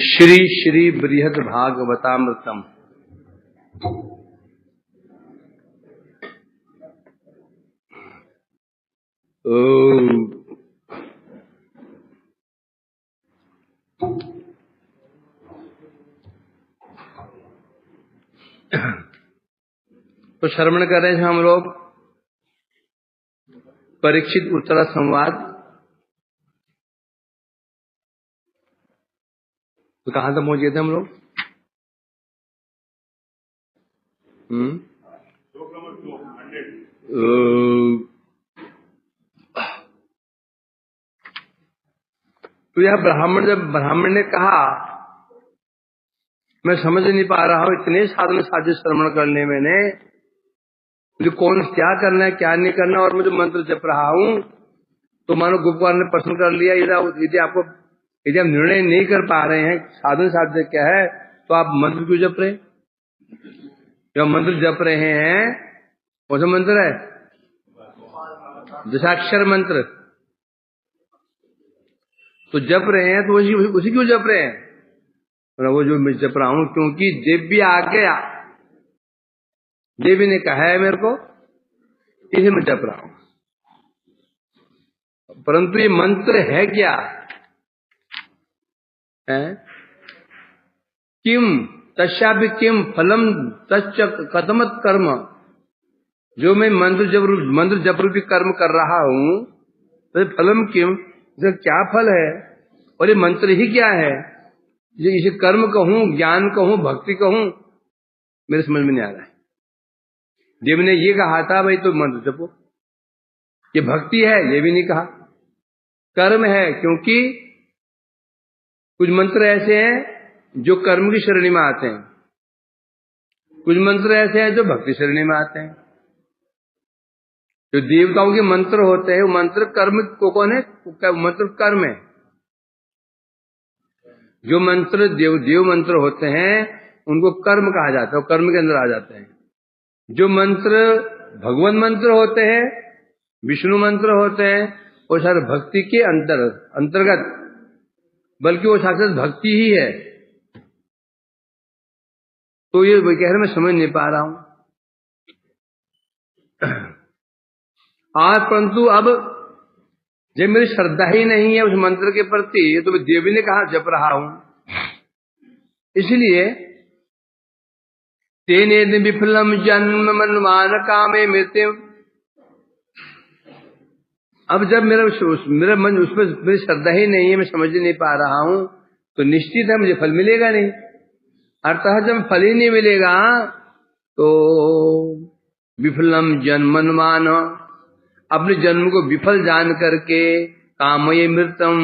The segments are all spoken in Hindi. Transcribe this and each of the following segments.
श्री श्री बृहद भागवतामृतम। तो श्रवण कर रहे हैं हम लोग परीक्षित उत्तरा संवाद। तो कहां तक पहुंच गए थे हम लोग? तो यह ब्राह्मण ने कहा, मैं समझ नहीं पा रहा हूं, इतने साधन साध्य श्रवण करने मैंने मुझे कौन क्या करना है क्या नहीं करना, और मुझे मंत्र जप रहा हूं तो मानो गोपाल ने प्रश्न कर लिया, यदि आप निर्णय नहीं कर पा रहे हैं साधन साध्य क्या है तो आप मंत्र क्यों जप रहे हैं? जब मंत्र जप रहे हैं, कौन सा मंत्र है? दशाक्षर मंत्र। तो जप रहे हैं तो उसी क्यों जप रहे हैं? वो जो मैं जप रहा हूं क्योंकि देवी आ गया, देवी ने कहा है मेरे को, इसे मैं जप रहा हूं। परंतु ये मंत्र है क्या है? किम तस्यापि किम फलम तच्च कथमत कर्म। जो मैं मंत्र जप रूपी कर्म कर रहा हूं तो फलम किम, इसका क्या फल है? और ये मंत्र ही क्या है? इसे कर्म कहूं, ज्ञान कहूं, भक्ति कहूं, मेरे समझ में नहीं आ रहा है। देव ने ये कहा था भाई तो मंत्र जपो, ये भक्ति है ये भी नहीं कहा, कर्म है, क्योंकि कुछ मंत्र ऐसे हैं जो कर्म की श्रेणी में आते हैं, कुछ मंत्र ऐसे हैं जो भक्ति श्रेणी में आते हैं। जो देवताओं के मंत्र होते हैं वो मंत्र कर्म को कौन है? मंत्र कर्म है। जो मंत्र देव मंत्र होते हैं उनको कर्म कहा जाता है, वो कर्म के अंदर आ जाते हैं। जो मंत्र भगवान मंत्र होते हैं, विष्णु मंत्र होते हैं, वो सारे भक्ति के अंतर्गत, बल्कि वो साक्षात भक्ति ही है। तो ये वो कह रहे मैं समझ नहीं पा रहा हूं। आज परंतु अब जब मेरी श्रद्धा ही नहीं है उस मंत्र के प्रति, तो मैं देवी ने कहा जप रहा हूं, इसलिए तेने विफलम जन्म मनमान कामे मृत्यु। अब जब मेरा मन उसमें मेरी श्रद्धा ही नहीं है, मैं समझ नहीं पा रहा हूं, तो निश्चित है मुझे फल मिलेगा नहीं। अर्थात जब फल ही नहीं मिलेगा तो विफलम जन्मनमान, अपने जन्म को विफल जान करके कामये मृतम,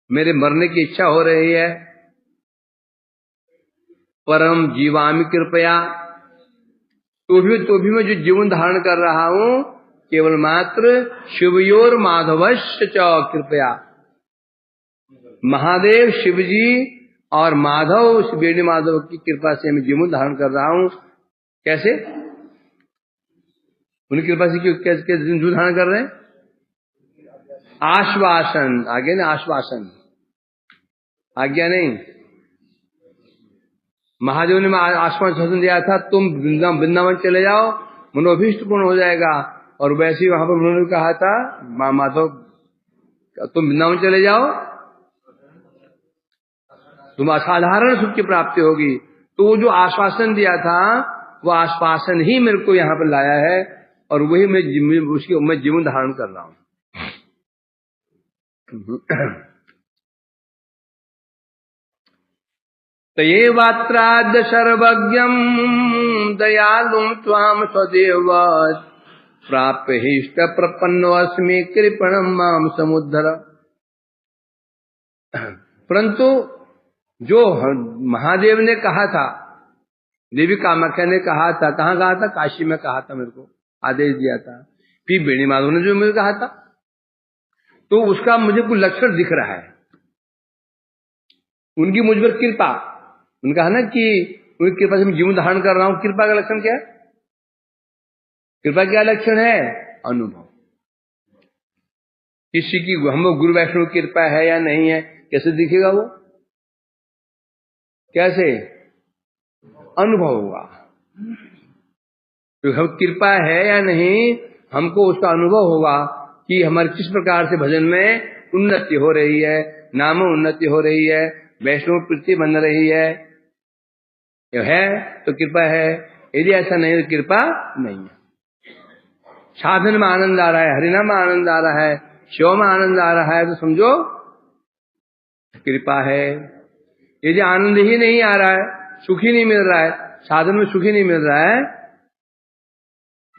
मेरे मरने की इच्छा हो रही है। परम जीवामि कृपया, तो भी मैं जो जीवन धारण कर रहा हूं केवल मात्र शिवयोर माधवश्च च कृपया, महादेव शिव जी और माधव बेणी माधव की कृपा से मैं जीवन धारण कर रहा हूं। कैसे? उनकी कृपा से क्यों कैसे जीवन धारण कर रहे हैं? आश्वासन, आगे ना आश्वासन, आज्ञा नहीं। महादेव ने आश्वासन दिया था तुम वृंदावन चले जाओ, मनोभीष्ट पूर्ण हो जाएगा। और वैसे ही वहां पर उन्होंने कहा था माधव तुम वृंदावन चले जाओ, तुम असाधारण सुख की प्राप्ति होगी। तो वो जो आश्वासन दिया था वो आश्वासन ही मेरे को यहाँ पर लाया है, और वही मैं जीवन धारण कर रहा हूं। तयेवात्राद्य सर्वज्ञं दयालुं त्वां स्वदेव प्राप्य हिष्ट प्रपन्नोऽस्मि कृपणं मां समुद्धर। परंतु जो महादेव ने कहा था, देवी कामाख्या ने कहा था, कहाँ कहा था? काशी में कहा था, मेरे को आदेश दिया था। फिर बेणी माधव ने जो मुझे कहा था, तो उसका मुझे कुछ लक्षण दिख रहा है। उनकी मुझ पर कृपा, उनका है ना कि उनकी कृपा से मैं जीवन धारण कर रहा हूं। कृपा का लक्षण क्या है? कृपा क्या लक्षण है? अनुभव। किसी की हम लोग गुरु वैष्णव की कृपा है या नहीं है, कैसे दिखेगा वो? कैसे अनुभव होगा, तो हम कृपा है या नहीं, हमको उसका अनुभव होगा कि हमारे किस प्रकार से भजन में उन्नति हो रही है, नाम उन्नति हो रही है, वैष्णव प्रीति बन रही है तो कृपा है, यदि ऐसा नहीं तो कृपा नहीं है। साधन में आनंद आ रहा है, हरिनाम में आनंद आ रहा है, शिव में आनंद आ रहा है, तो समझो कृपा है। यदि आनंद ही नहीं आ रहा है, सुख ही नहीं मिल रहा है, साधन में सुख ही नहीं मिल रहा है,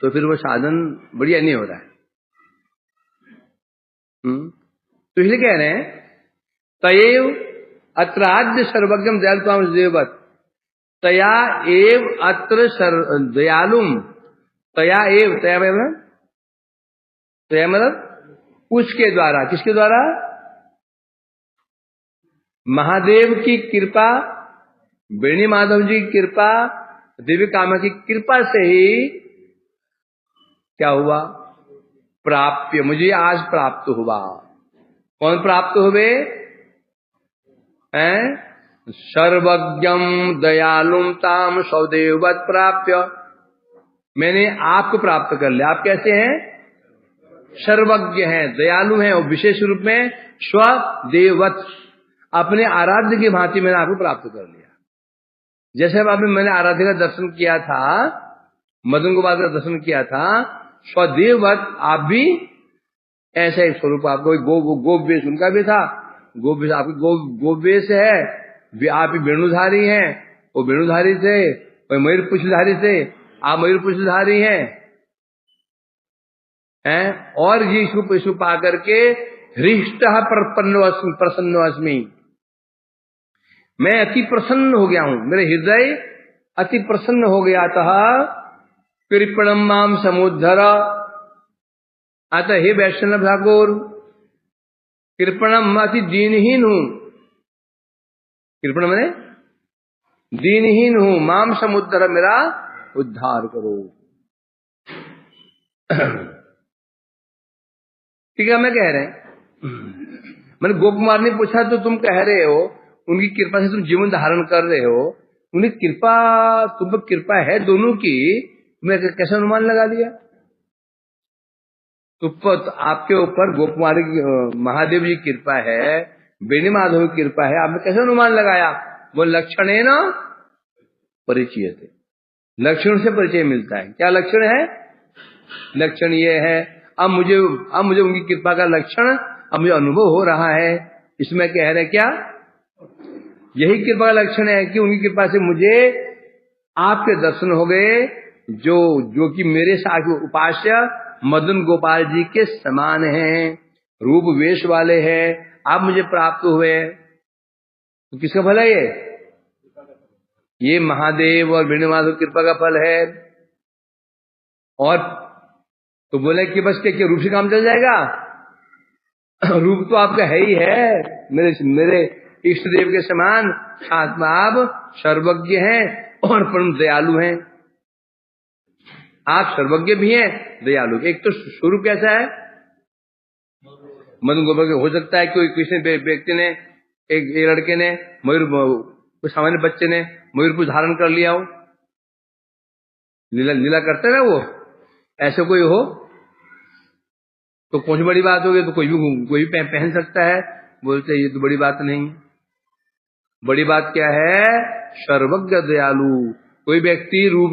तो फिर वो साधन बढ़िया नहीं हो रहा है। तो इसलिए कह रहे हैं तयेव अत्र आद्य सर्वज्ञम दयालुत्वम देववत्, तया एव अत्र दयालुम, तया एव, तया मतलब उसके द्वारा, किसके द्वारा, महादेव की कृपा, वेणी माधव जी की कृपा, दिव्य कामा की कृपा से ही क्या हुआ, प्राप्य, मुझे आज प्राप्त हुआ। कौन प्राप्त हुए हैं, सर्वज्ञम दयालुम ताम सौदेववत् प्राप्य, मैंने आपको प्राप्त कर लिया। आप कैसे हैं, सर्वज्ञ हैं, दयालु हैं, और विशेष रूप में स्वदेववत्, अपने आराध्य की भांति मैंने आपको प्राप्त कर लिया। जैसे अब मैंने आराध्य का दर्शन किया था, मदन गोपाल का दर्शन किया था, स्वदेववत् आप भी ऐसा ही स्वरूप, आपको गोवेश उनका भी था, गोवेश आपकी गोवेश है, आप भी वेणुधारी हैं, वो वेणुधारी थे, वो मयूर पुछधारी थे, आप मयूर पुछधारी हैं, और ये इसको पा करके हृष्ट प्रसन्न अस्मि, मैं अति प्रसन्न हो गया हूं, मेरे हृदय अति प्रसन्न हो गया था। कृपणम माम समुद्धर, अतः हे वैष्णव ठाकुर, कृपणम अति दीनहीन हूं, कृपण मैंने दीनहीन हूं, माम समुद्धर, मेरा उद्धार करो। ठीक है, मैं कह रहे हैं, मैंने गोप कुमार ने पूछा तो तुम कह रहे हो उनकी कृपा से तुम जीवन धारण कर रहे हो, उन्हें कृपा, तुम पर कृपा है दोनों की, तुम्हें कैसे अनुमान लगा लिया? तो आपके ऊपर गोप कुमार महादेव जी की कृपा है, वेणी माधव की कृपा है, आपने कैसे अनुमान लगाया? वो लक्षण है ना, परिचय थे, लक्षण से परिचय मिलता है। क्या लक्षण है? लक्षण ये है, अब मुझे उनकी कृपा का लक्षण अब मुझे अनुभव हो रहा है। इसमें कह रहे क्या, यही कृपा का लक्षण है कि उनकी कृपा से मुझे आपके दर्शन हो गए, जो कि मेरे साथ उपास्य मदन गोपाल जी के समान हैं, रूप वेश वाले हैं, आप मुझे प्राप्त हुए। तो किसका फल है ये महादेव और वेणु माधव कृपा का फल है। और तो बोले कि बस क्या रूप से काम चल जाएगा? रूप तो आपका है ही है, मेरे इष्ट देव के समान, साथ में आप सर्वज्ञ हैं और परम दयालु हैं। आप सर्वज्ञ भी हैं, दयालु। एक तो स्वरूप कैसा है, मदन गोपाल के हो सकता है कोई किसी व्यक्ति ने, एक लड़के ने मयूर, सामान्य बच्चे ने मयूर को धारण कर लिया हो, लीला करते ना वो, ऐसे कोई हो तो कौन सी बड़ी बात होगी? तो कोई भी पहन सकता है। बोलते ये तो बड़ी बात नहीं, बड़ी बात क्या है? सर्वज्ञ दयालु। कोई व्यक्ति रूप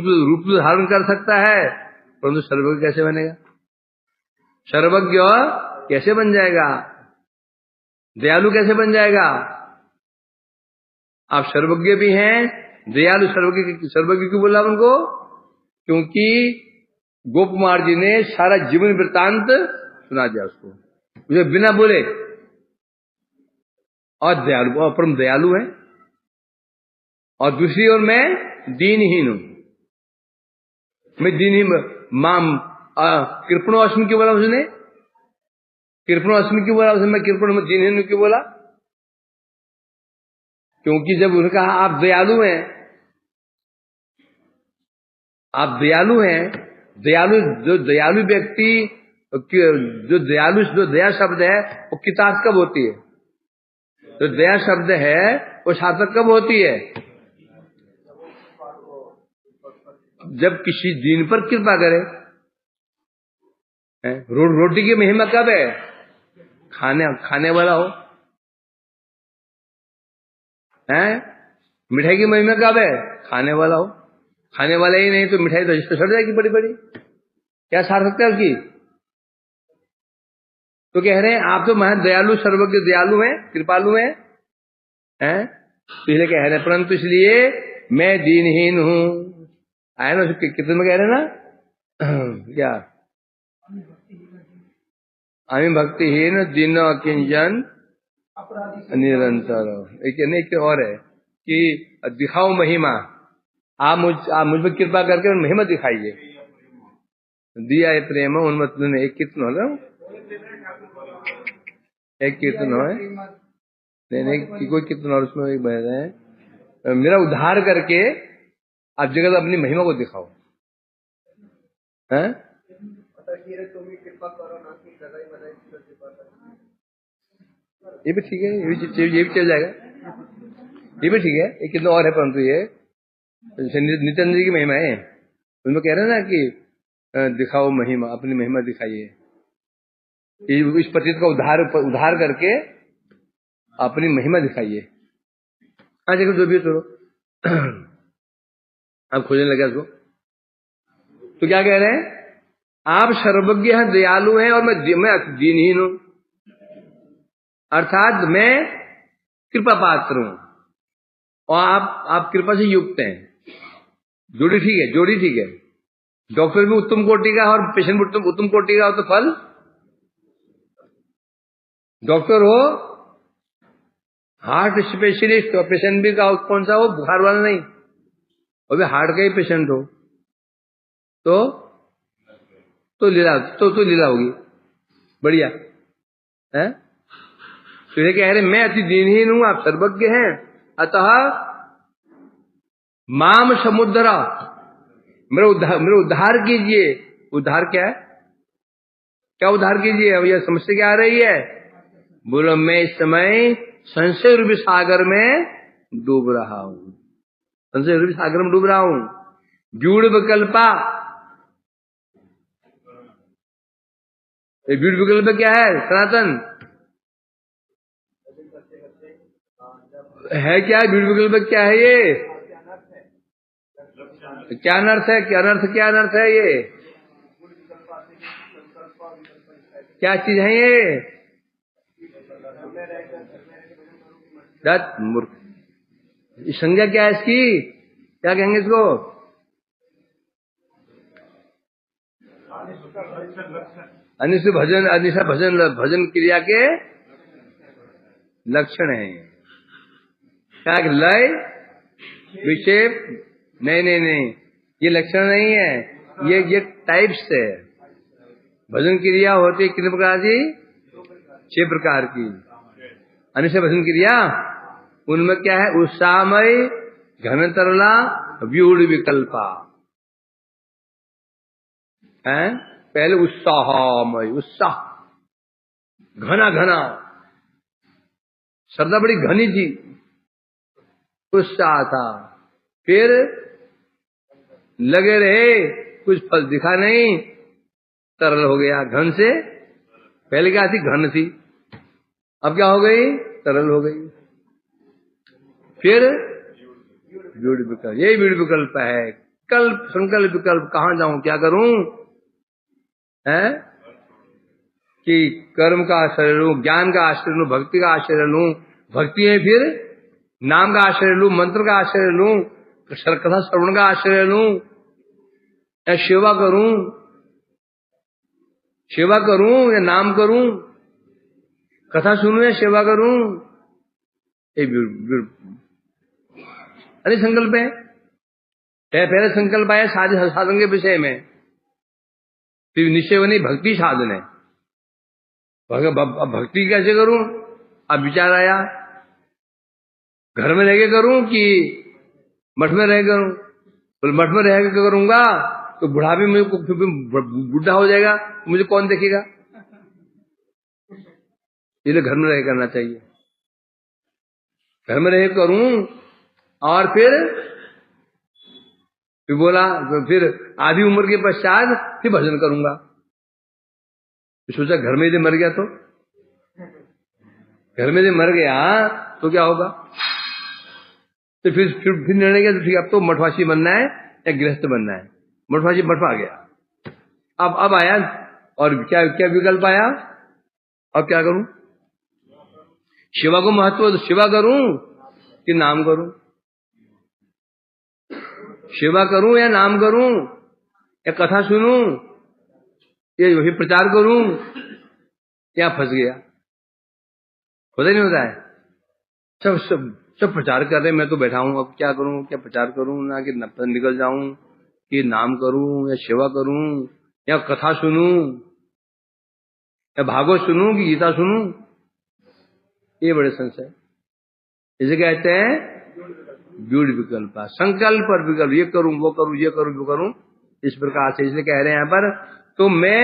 धारण कर सकता है, परंतु सर्वज्ञ कैसे बनेगा? सर्वज्ञ कैसे बन जाएगा? दयालु कैसे बन जाएगा? आप सर्वज्ञ भी हैं, दयालु। सर्वज्ञ क्यों बोला उनको? क्योंकि गोप कुमार जी ने सारा जीवन वृत्तांत सुना दिया उसको, मुझे बिना बोले। और दयालु और परम दयालु है। और दूसरी ओर मैं दीनहीन हूं, मैं दीनहीन। माम कृपणो अश्विन क्यों बोला उसने? कृपणो अश्विन क्यों बोला उसने? मैं कृपण दीनहीन क्यों बोला? क्योंकि जब उन्होंने कहा आप दयालु हैं, आप दयालु हैं, दयालु जो दयालु व्यक्ति, जो दया शब्द है वो किताब कब होती है? जो दया शब्द है वो सार्थक कब होती है? जब किसी दीन पर कृपा करे। रोटी की महिमा कब है? खाने वाला हो। मिठाई की महिमा कब है? खाने वाला हो। खाने वाला ही नहीं तो मिठाई तो सड़ जाएगी बड़ी बड़ी, क्या सार्थकता है उसकी? तो कह रहे हैं आप तो महा दयालु, सर्वज्ञ दयालु हैं, कृपालु हैं, तो इसलिए कह रहे हैं परंतु इसलिए मैं दीनहीन हूं। आया ना कितने में कह रहे हैं ना क्या? आमी भक्तिहीन दीन अकिंचन निरंतर। एक और है कि दिखाओ महिमा, आप मुझ पर कृपा करके महिमा दिखाइए। दिया है प्रेम उन्मत ने। एक कीर्तन हो ना, एक कीर्तन हो, नहीं कोई कीर्तन और उसमें एक बह रहे हैं, मेरा उद्धार करके आप जगत अपनी महिमा को दिखाओ। हैं? ये भी ठीक है, ये भी चल जाएगा, ये भी ठीक है। एक कितना और है परंतु ये नित्यानंद जी की महिमा है, उनमें कह रहे हैं ना कि दिखाओ महिमा, अपनी महिमा दिखाइए। इस पतित का उद्धार करके अपनी महिमा दिखाइए। हाँ देखो जो भी चलो अब खोजने लगे उसको। तो क्या कह रहे हैं? आप सर्वज्ञ हैं, दयालु हैं और मैं दीनहीन हूं, अर्थात मैं कृपा पात्र हूं और आप कृपा से युक्त हैं। जोड़ी ठीक है, जोड़ी ठीक है। डॉक्टर भी उत्तम कोटि का और पेशेंट भी उत्तम कोटि का हो तो फल। डॉक्टर हो हार्ट स्पेशलिस्ट और पेशेंट भी का कौन सा हो, बुखार वाला नहीं, और भी हार्ट का ही पेशेंट हो तो लीला होगी बढ़िया है। तो ये कह रहे मैं अति दीनहीन हूं, आप सर्वज्ञ हैं, अतः माम समुद्रा, मेरा उद्धार कीजिए। उद्धार क्या है? क्या उद्धार कीजिए? अब यह समस्या क्या आ रही है? बोलो मैं इस समय संशय रूपी सागर में डूब रहा हूं, संशय रूपी सागर में डूब रहा हूं। व्यूढ़ विकल्पा, व्यूढ़ विकल्प क्या है? सनातन है क्या? व्यूढ़ विकल्प क्या है? ये क्या अनर्थ है? क्या अनर्थ है? ये क्या चीज है? ये मूर्ख, संज्ञा क्या है इसकी? क्या कहेंगे इसको? अनिष्ट भजन क्रिया के लक्षण है। क्या लय विक्षेप? नहीं, ये लक्षण नहीं है, ये टाइप्स है। भजन क्रिया होती है कितने प्रकार की? 6 प्रकार की। अनिष्ट भजन क्रिया उनमें क्या है? उत्साहमय, घन तरला, व्यूढ़ विकल्पा है। पहले उत्साहमय, उत्साह घना श्रद्धा बड़ी घनी थी, उत्साह था। फिर लगे रहे, कुछ फल दिखा नहीं, तरल हो गया। घन से पहले क्या थी? घन थी, अब क्या हो गई? तरल हो गई। फिर व्यूढ़ विकल्प, यही व्यूढ़ विकल्प है। कल्प संकल्प विकल्प, कहां जाऊं, क्या करूं है? कि कर्म का आश्रय लूं, ज्ञान का आश्रय लूं, भक्ति का आश्रय लूं, भक्ति में फिर नाम का आश्रय लूं, मंत्र का आश्रय लूं, कथा श्रवण का आश्रय लूं, या सेवा करूं या नाम करूं, कथा सुनूं या सेवा करूं, अरे संकल्प है। पहले संकल्प आया साधन के विषय में, फिर निश्चय नहीं, भक्ति साधन है। भक्ति कैसे करूं? अब विचार आया घर में रह के करूं कि मठ में रह करूं? तो मठ में रह के करूंगा तो बुढ़ापे में बुढ़ा हो जाएगा, मुझे कौन देखेगा? इसलिए घर में रह करना चाहिए। घर में रह करूं और फिर फिर बोला तो फिर आधी उम्र के पश्चात फिर भजन करूंगा। सोचा घर में यदि मर गया तो, घर में यदि मर गया तो क्या होगा। तो फिर निर्णय किया तो ठीक, अब तो मठवासी बनना है या गृहस्थ बनना है। मठवासी मठवा गया। अब आया और क्या क्या विकल्प आया, अब क्या करूं, सेवा को महत्व, सेवा करूं कि नाम करूं, सेवा करूं या नाम करूं या कथा सुनूं या वही प्रचार करूं, या फंस गया। होता नहीं होता है, सब सब सब प्रचार कर रहे हैं, मैं तो बैठा हूं, अब क्या करूं, क्या प्रचार करूं, ना कि निकल जाऊं, कि नाम करूं या सेवा करूं या कथा सुनूं या भागवत सुनूं कि गीता सुनूं, ये बड़े संशय। इसे कहते हैं व्यूढ़ विकल्प, संकल्प और विकल्प, ये करूं वो करूं, ये करूं वो करूं, इस प्रकार से। इसलिए कह रहे हैं यहां पर, तो मैं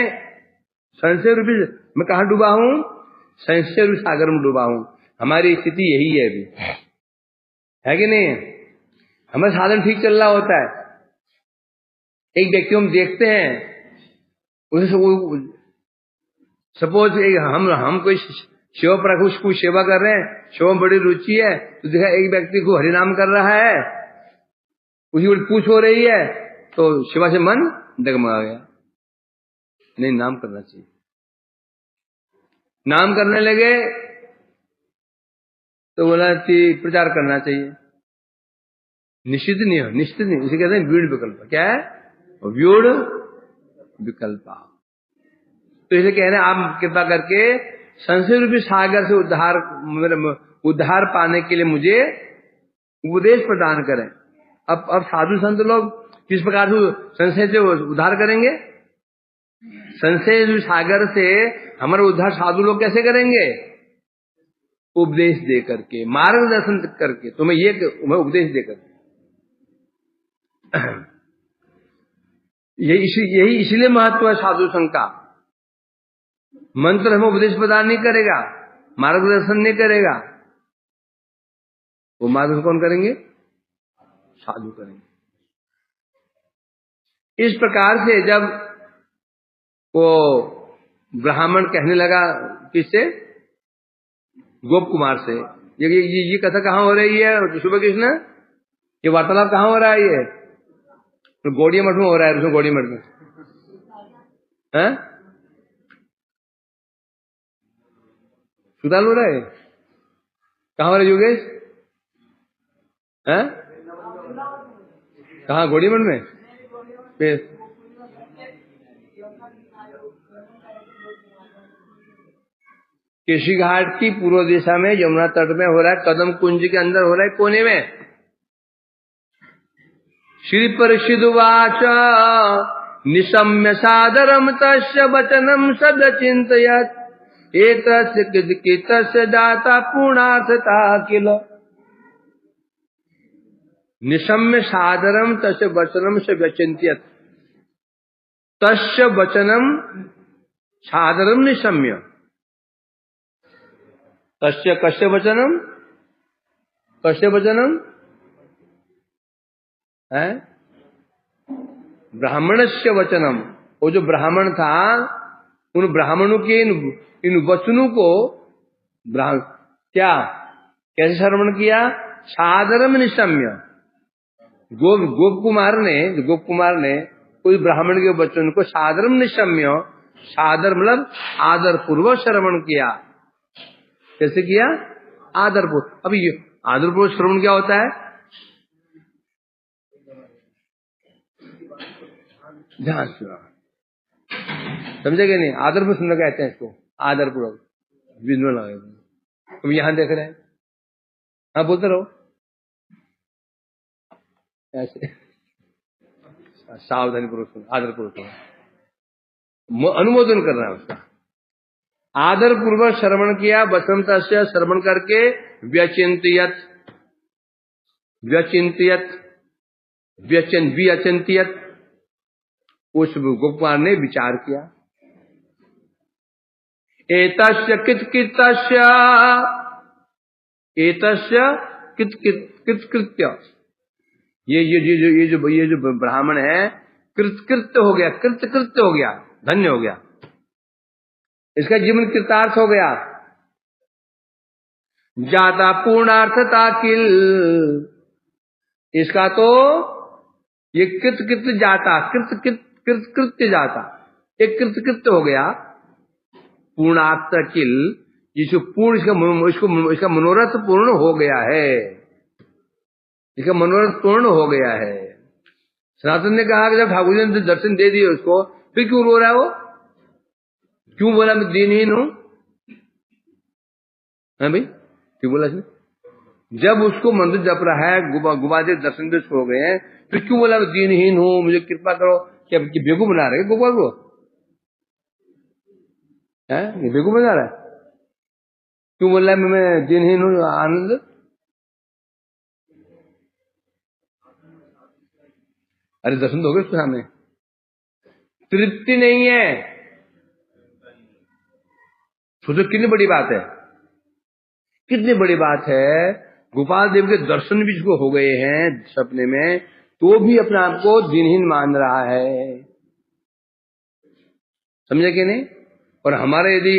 संशय रूपी, मैं कहां डूबा हूं, संशय रूपी सागर में डूबा हूं। हमारी स्थिति यही है अभी, है कि नहीं। हमारा साधन ठीक चल रहा होता है, एक व्यक्ति को हम देखते हैं, उसे सपोज एक हम कोई सेवा पर उसको सेवा कर रहे हैं, सेवा में बड़ी रुचि है, तो देखा एक व्यक्ति को हरिनाम कर रहा है, उसकी बड़ी पूछ हो रही है, तो सेवा से मन डगमगा गया। नहीं, नाम करना चाहिए। नाम करने लगे तो बोला कि प्रचार करना चाहिए। निश्चित नहीं हो, निश्चित नहीं, इसे कहते हैं व्यूढ़ विकल्प। क्या है, व्यूढ़ विकल्प। तो इसे कह रहे हैं आप कृपा करके संशय रूपी सागर से उद्धार पाने के लिए मुझे उपदेश प्रदान करें। अब साधु संत लोग किस प्रकार से संशय से उद्धार करेंगे, संशय रूपी सागर से हमारा उद्धार साधु लोग कैसे करेंगे, उपदेश दे करके, मार्गदर्शन करके, तुम्हें उपदेश दे करके। यही इसलिए महत्व है साधु संघ का। मंत्र हमें उपदेश प्रदान नहीं करेगा, मार्गदर्शन नहीं करेगा, वो मार्गदर्शन कौन करेंगे, साधु करेंगे। इस प्रकार से जब वो ब्राह्मण कहने लगा, किससे, गोप कुमार से, ये कथा कहाँ हो रही है सुबह कृष्ण, ये वार्तालाप कहाँ हो रहा है, ये तो गौड़िया मठ में हो रहा है, उसमें गौड़िया मठ में है, सुधाल हो रहा है, कहाँ हो रहा है योगेश, है कहाँ, गौड़िया मठ में। केशी घाट की पूर्व दिशा में यमुना तट में हो रहा है, कदम कुंज के अंदर हो रहा है, कोने में। श्री परिषदुवाच निशम्य सादरम तस्य वचनम सदचिन्तयत् एतस्य कितस्य दाता पूर्णार्थता किल। निशम्य सादरम तस्य वचनम सदचिन्तयत्, तस्य वचनम सादरम निशम्य, तस्य कस्य वचनम, कस्य वचनम है, ब्राह्मणस्य वचनम। वो जो ब्राह्मण था, उन ब्राह्मणों के इन वचनों को क्या कैसे श्रवण किया, सादरम निशम्य। गोप कुमार ने उस ब्राह्मण के वचन को सादरम निशम्य, सादर मतलब आदर पूर्वक श्रवण किया। कैसे किया, आदर पूर्वक। अब ये आदर पूर्वक श्रवण क्या होता है, ध्यान सुना, समझेगा नहीं, आदरपूर्वक सुनना कहते हैं इसको, आदरपूर्वक विजुअल लगे। तुम यहां देख रहे हैं, हाँ बोलते रहो ऐसे, सावधानी पूर्वक सुनो, आदरपूर्वक अनुमोदन करना है उसका। आदर पूर्वक श्रवण किया, बसंत से श्रवण करके व्यचिंतियत, व्यचिंतियत, उस गोपाल ने विचार किया। एतस्य कृत्कृत्य, एतस्य कृत्कृत्य, ये जो ब्राह्मण है कृत्य हो गया, कृत्य हो गया, धन्य हो गया, इसका जीवन कृतार्थ हो गया। जाता पूर्णार्थता किल, इसका तो ये कृत्य जाता, कृत्य जाता, एक कृत्य हो गया, पूर्णार्थ किल, जिसको पूर्ण इसका मनोरथ पूर्ण हो गया है, इसका मनोरथ पूर्ण हो गया है। सनातन ने कहा कि जब ठाकुर जी ने दर्शन दे दिए उसको, फिर क्यों रो रहा है वो? क्यों बोला मैं दीनहीन हूं? है भाई, क्यों बोला इसने? जब उसको मंदिर जप रहा है, गुबादेव दर्शन दे हो गए हैं, फिर क्यों बोला मैं दीनहीन हूं, मुझे कृपा करो? क्या बेवकूफ बना रहे गोपाल को? है बेवकूफ बना रहा है? क्यों बोल रहा है मैं दीनहीन हूं? आनंद, अरे दर्शन दोगे उसके सामने, तृप्ति नहीं है। सोचो कितनी बड़ी बात है, कितनी बड़ी बात है। गोपाल देव के दर्शन भी इसको हो गए हैं सपने में, तो भी अपने आप को दिनहीन मान रहा है, समझे कि नहीं? और हमारे यदि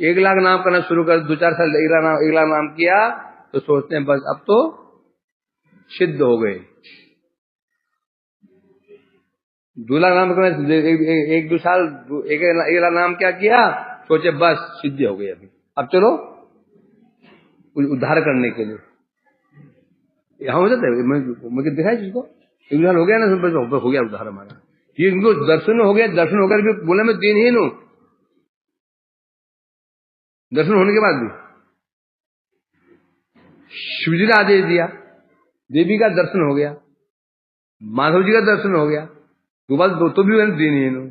1,00,000 नाम करना शुरू कर, 2-4 साल 1,00,000 नाम किया, तो सोचते हैं बस अब तो सिद्ध हो गए। 2,00,000 नाम करना, 1-2 साल 1,00,000 नाम क्या किया, सोचे बस सिद्धि हो गई, अभी अब चलो उद्धार करने के लिए। यहाँ हो जाता है, मुझे दिखाई जिसको 1 साल हो गया ना, हो गया उद्धार हमारा। ये इनको दर्शन हो गया, दर्शन होकर भी बोला मैं दिनहीन हूं, दर्शन होने के बाद भी शिवजी ने आदेश दिया, देवी का दर्शन हो गया, माधव जी का दर्शन हो गया, तो भी मैं दिनहीन हूं।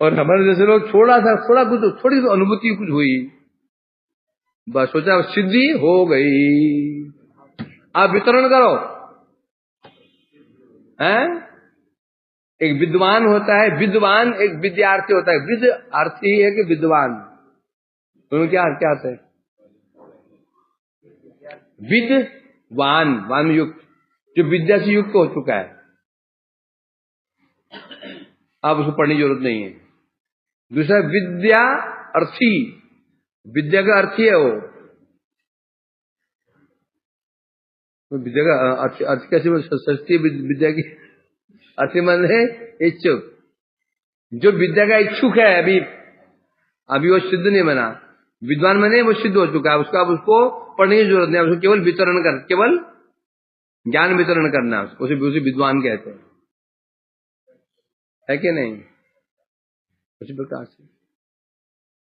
और हमारे जैसे लोग थोड़ा कुछ, थोड़ी सी अनुभूति कुछ हुई, बस सोचा सिद्धि हो गई, आप वितरण करो। हैं? एक विद्वान होता है, विद्वान एक विद्यार्थी होता है, विद्यार्थी है कि विद्वान, दोनों क्या अर्थ है? विद्वान, वान युक्त, जो विद्या से युक्त हो चुका है, आप उसको पढ़ने की जरूरत नहीं है। दूसरा विद्या अर्थी, विद्या का अर्थी है वो, विद्या का अर्थ कैसे सस्ती विद्या की अतिमन है इच्छुक, जो विद्या का इच्छुक है, अभी वो सिद्ध नहीं बना, विद्वान बने वो सिद्ध हो चुका है, उसको पढ़ने की जरूरत नहीं, उसको केवल वितरण केवल ज्ञान वितरण करना है, उसे विद्वान कहते हैं, है कि नहीं? उसी प्रकार से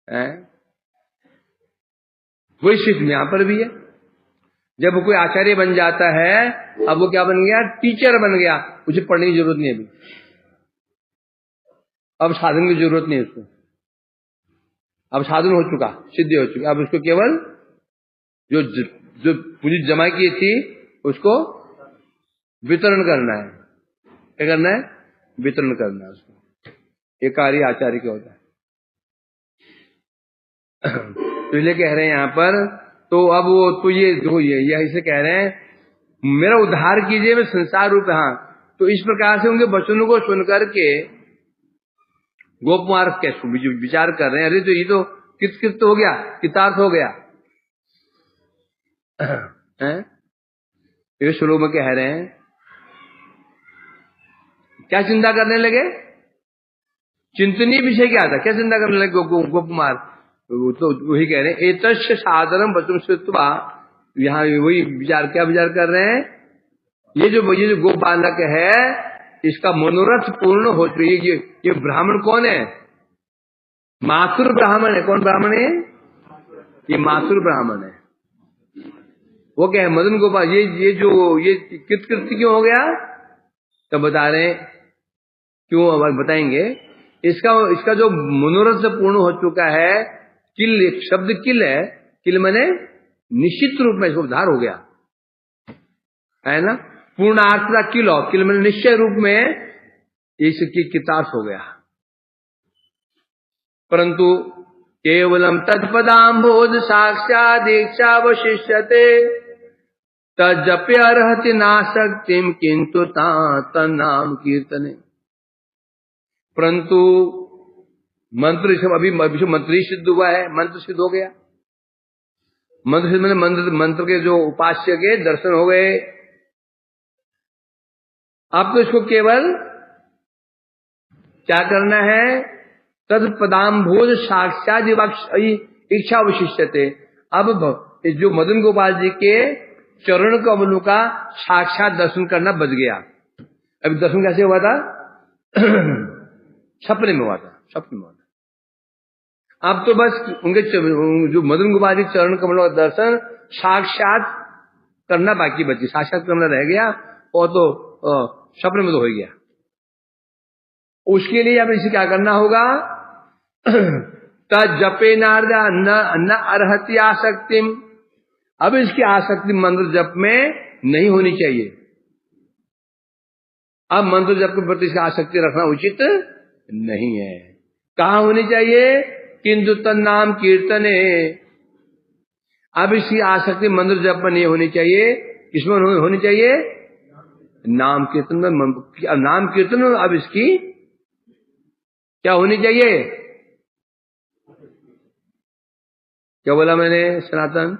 है वही सिद्ध यहां पर भी है। जब कोई आचार्य बन जाता है, अब वो क्या बन गया? टीचर बन गया, उसे पढ़ने की जरूरत नहीं, अभी अब साधन की जरूरत नहीं उसको, अब साधन हो चुका, सिद्धि हो चुकी, अब उसको केवल जो पूंजी जमा की थी उसको वितरण करना है। क्या करना है? वितरण करना है उसको, ये कार्य आचार्य का होता है। तो इसलिए कह रहे हैं यहां पर, तो अब वो तो ये ऐसे कह रहे हैं मेरा उद्धार कीजिए, मैं संसार रूप। हाँ, तो इस प्रकार से उनके वचनों को सुनकर के गोपकुमार कैसे विचार कर रहे हैं, अरे तो ये तो कृत हो गया, कृतार्थ हो गया है? ये श्लोक में कह रहे हैं, क्या चिंता करने लगे? चिंतनीय विषय क्या था, क्या चिंता करने लगे गोपकुमार? तो वही कह रहे हैं, एतस्य सादरम वचन श्रुत्वा, यहाँ वही विचार, क्या विचार कर रहे हैं? ये जो गोपालक है, इसका मनोरथ पूर्ण हो चुकी। ये ब्राह्मण कौन है? माथुर ब्राह्मण है। कौन ब्राह्मण है? ये माथुर ब्राह्मण है। वो क्या है? मदन गोपाल, ये कृत्य क्यों हो गया? तो बता रहे हैं क्यों, बताएंगे। इसका जो मनोरथ पूर्ण हो चुका है, किल, शब्द किल है, किल मने निश्चित रूप में इसको उद्धार हो गया है ना, पूर्णार्थता किल हो, किल मने निश्चय रूप में इसकी किताब हो गया। परंतु केवलम तत्पदाम्भोज साक्षात दीक्षावशिष्यते तजपे अर्हति नासक्तिम किंतु तन्नाम कीर्तने। परंतु मंत्र सब अभी मंत्र ही सिद्ध हुआ है, मंत्र सिद्ध हो गया। मंत्र सिद्ध मैंने मंत्र के जो उपास्य के दर्शन हो गए। अब तो इसको केवल क्या करना है, तद पदाम्भोज साक्षात इच्छा विशिष्टते। अब जो मदन गोपाल जी के चरण कमलों का साक्षात दर्शन करना बच गया। अभी दर्शन कैसे हुआ था? सपने में हुआ था, सपने में हुआ था। अब तो बस उनके जो मदन गोपाल जी चरण कमलों का दर्शन साक्षात करना बाकी बची, साक्षात करना रह गया, और तो सपने में तो हो गया। उसके लिए अब इसे क्या करना होगा? तजपे नारद न अर्हति आसक्तिम। अब इसकी आसक्ति मंत्र जप में नहीं होनी चाहिए। अब मंत्र जप के प्रति इसकी आसक्ति रखना उचित नहीं है। कहाँ होनी चाहिए? किंतु तन्नाम कीर्तने। अब इसकी आसक्ति मंत्र जप में नहीं होनी चाहिए। किसमें होनी चाहिए? नाम कीर्तन में। नाम कीर्तन में अब इसकी क्या होनी चाहिए? क्या बोला मैंने सनातन?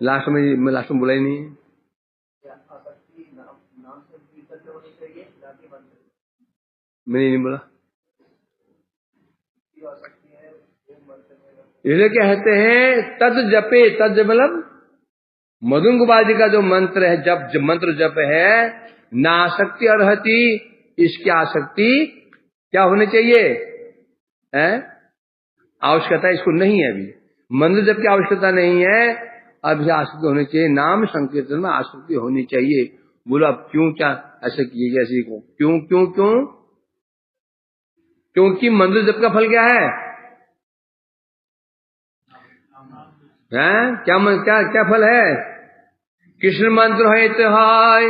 लास्ट में बोला ही नहीं। मैंने नहीं बोला। इसे कहते हैं तद जपे। तद मतलब मदन गोपाल जी का जो मंत्र है, जप मंत्र जप है, नासक्ति अर्हति, इसकी आसक्ति क्या होनी चाहिए? आवश्यकता इसको नहीं है। अभी मंत्र जप की आवश्यकता नहीं है, अभी आसक्ति होनी चाहिए। नाम संकीर्तन में आसक्ति होनी चाहिए। बोलो अब क्यों, क्या ऐसे किए जैसे को? क्यों क्यों क्यों? क्योंकि मंत्र जप का फल क्या है? क्या क्या फल है? कृष्ण मंत्र है हाय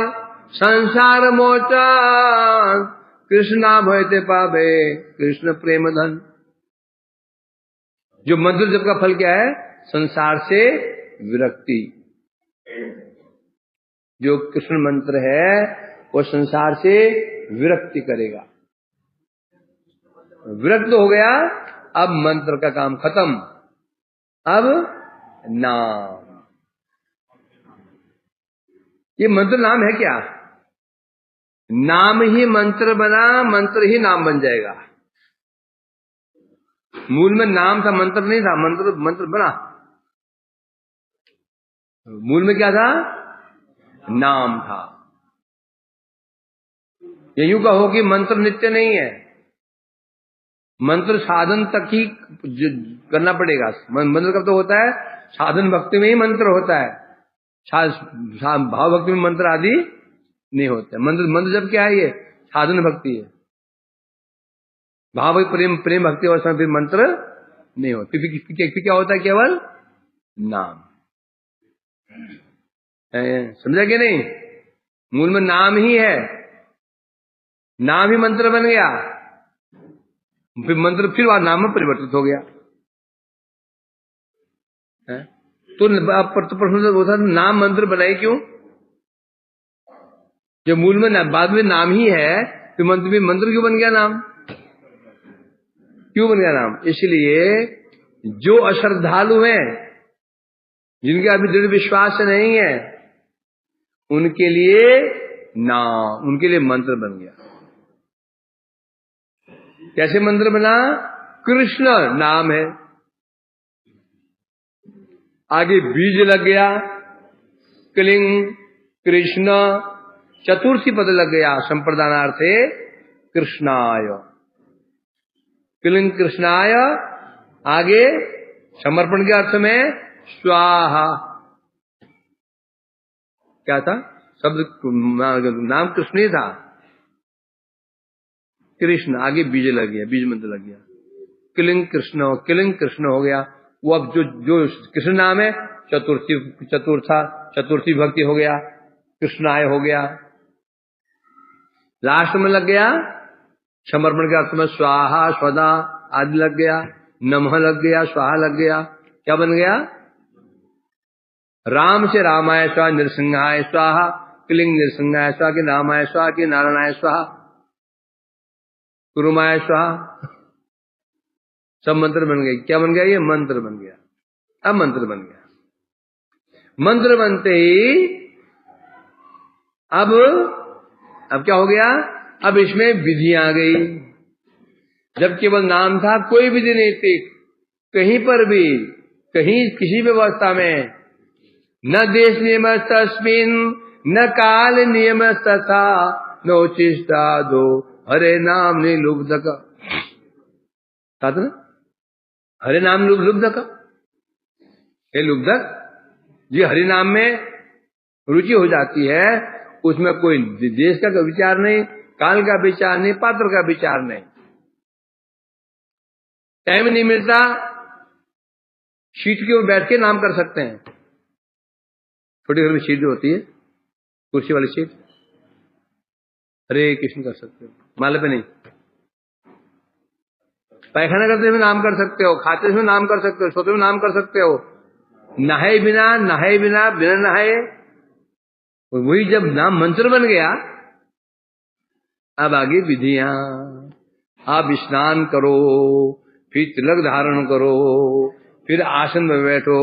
संसार मोचन, कृष्णा भयते पावे कृष्ण प्रेम धन। जो मंत्र जप का फल क्या है? संसार से विरक्ति। जो कृष्ण मंत्र है वो संसार से विरक्ति करेगा। विरक्त हो गया, अब मंत्र का काम खत्म। अब नाम, ये मंत्र नाम है क्या? नाम ही मंत्र बना, मंत्र ही नाम बन जाएगा। मूल में नाम था, मंत्र नहीं था। मंत्र बना। मूल में क्या था? नाम था। ये यूं कहो कि मंत्र नित्य नहीं है। मंत्र साधन तक ही करना पड़ेगा। मंत्र कब तो होता है? साधन भक्ति में ही मंत्र होता है। भाव भक्ति में मंत्र आदि नहीं होता। मंत्र जब क्या है? ये साधन भक्ति है। भाव प्रेम भक्ति और फिर मंत्र नहीं होता। फिर क्या होता है? केवल नाम। समझा कि नहीं? मूल में नाम ही है, नाम ही मंत्र बन गया। फिर मंत्र फिर वह नाम में परिवर्तित हो गया। तो प्रश्न होता, नाम मंत्र बनाए क्यों? जब मूल में बाद में नाम ही है, तो मंत्र क्यों बन गया नाम? क्यों बन गया नाम? इसलिए जो अश्रद्धालु हैं, जिनके अभी दृढ़ विश्वास नहीं है, उनके लिए नाम, उनके लिए मंत्र बन गया। कैसे मंत्र बना? कृष्ण नाम है, आगे बीज लग गया, क्लिंग कृष्ण, चतुर्थी पद लग गया, संप्रदानार्थे कृष्णाय। क्लिंग कृष्णाय, आगे समर्पण के अर्थ में स्वाहा। क्या था? शब्द नाम कृष्ण ही था। कृष्ण, आगे बीज लग गया, बीज मंत्र लग गया। क्लिंग कृष्ण हो गया। वो अब जो कृष्ण नाम है, चतुर्थी भक्ति हो गया, कृष्णाय हो गया। लास्ट में लग गया समर्पण के अर्थ में स्वाहा स्वधा आदि लग गया, नमः लग गया, स्वाहा लग गया, क्या बन गया? राम से रामाय स्वाहा, नृसिंहाय स्वाहा, क्लिंग नृसिंहाय स्वाहा की नामाय स्वाहा की नारायणाय स्वाहा, कुरुमाय स्वाहा, सब मंत्र बन गए। क्या बन गया? ये मंत्र बन गया। अब मंत्र बन गया। मंत्र बनते ही अब क्या हो गया? अब इसमें विधि आ गई। जब केवल नाम था, कोई विधि नहीं थी, कहीं पर भी, कहीं किसी व्यवस्था में न देश नियम तस्मिन न काल नियम तथा नोचिष्टा दो हरे नाम ने लुब्ध का, हरे नाम लुब्ध का, हे लुब्धक जी, हरि नाम में रुचि हो जाती है, उसमें कोई देश का विचार नहीं, काल का विचार नहीं, पात्र का विचार नहीं। टाइम नहीं मिलता, शीट के ऊपर बैठ के नाम कर सकते हैं। छोटी घर में शीट जो होती है, कुर्सी वाली शीट, हरे कृष्ण कर सकते हो, माले पे नहीं। पैखाना करते हुए नाम कर सकते हो, खाते हुए नाम कर सकते हो, सोते हुए नाम कर सकते हो, नहाए बिना बिना नहाए। वही जब नाम मंत्र बन गया, अब आगे विधियां। आप स्नान करो, फिर तिलक धारण करो, फिर आसन में बैठो,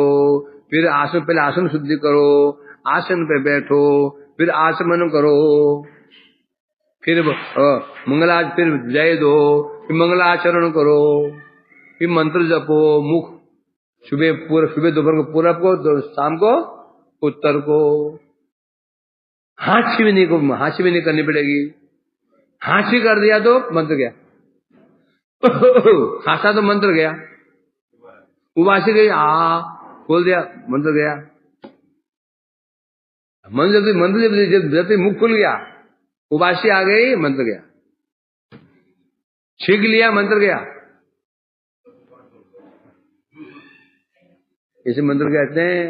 फिर आसन, पहले आसन शुद्धि करो, आसन पे बैठो, फिर आचमन करो, फिर फिर जय दो, फिर मंगलाचरण करो, फिर मंत्र जपो, मुख सुबह दोपहर को पूरब को, शाम को उत्तर को। हाथी भी नहीं करनी पड़ेगी। हाथी कर दिया तो मंत्र गया, खासा तो मंत्र गया। उबासी गई, खोल दिया, मंत्र गया। मंत्र जब मुख खुल गया, उबासी आ गई, मंत्र गया। छींक लिया, मंत्र गया। इसे मंत्र कहते हैं।